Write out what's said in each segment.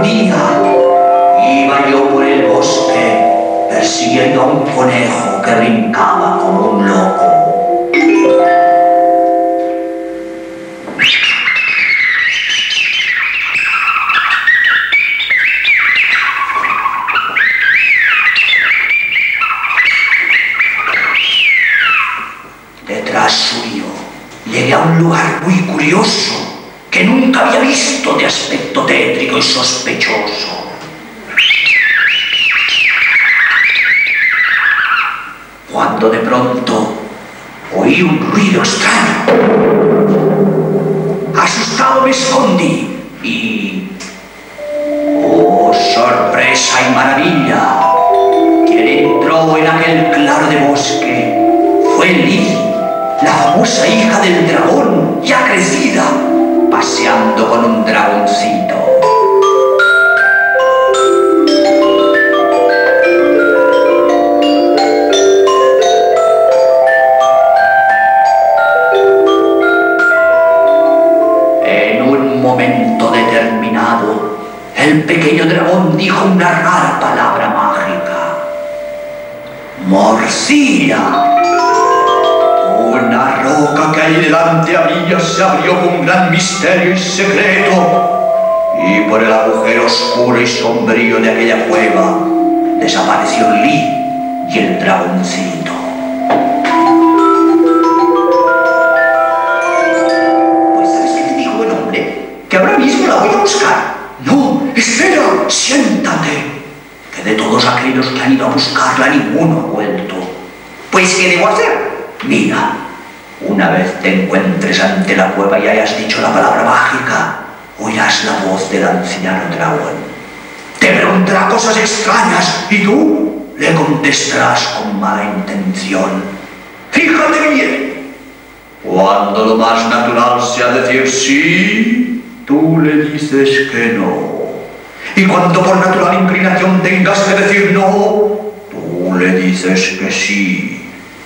día iba yo por el bosque persiguiendo a un conejo que brincaba como un loco. Detrás suyo llegué a un lugar muy curioso que nunca había visto, de aspecto tétrico y sospechoso. Cuando de pronto oí un ruido extraño. Asustado me escondí y... ¡oh, sorpresa y maravilla! Quien entró en aquel claro de bosque fue Lily, la famosa hija del dragón, ya crecida, paseando con un dragoncito. En un momento determinado, el pequeño dragón dijo una rara palabra mágica. ¡Morcilla! Una roca que hay delante a mí se abrió con gran misterio y secreto, y por el agujero oscuro y sombrío de aquella cueva desapareció Lee y el dragoncito. Pues ¿sabes qué te digo, buen hombre? Que ahora mismo la voy a buscar. No, espera, siéntate. Que de todos aquellos que han ido a buscarla ninguno ha vuelto. Pues ¿qué debo hacer? Mira, una vez te encuentres ante la cueva y hayas dicho la palabra mágica, oirás la voz del anciano dragón. Te preguntará cosas extrañas y tú le contestarás con mala intención. Fíjate bien. Cuando lo más natural sea decir sí, tú le dices que no. Y cuando por natural inclinación tengas que decir no, tú le dices que sí.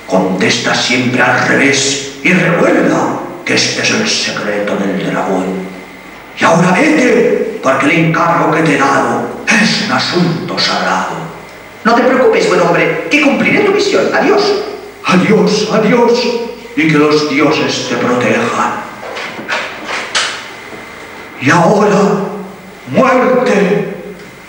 Contesta siempre al revés y recuerda que este es el secreto del dragón. Y ahora vete, porque el encargo que te he dado es un asunto sagrado. No te preocupes, buen hombre, que cumpliré tu misión. Adiós. Adiós, adiós, y que los dioses te protejan. Y ahora, muerte,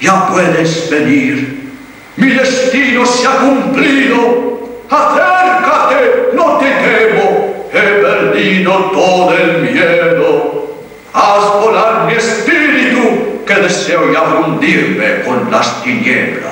ya puedes venir. Mi destino se ha cumplido. Acércate, no te temo, he perdido todo el miedo. Haz volar mi espíritu, que deseo ya hundirme con las tinieblas.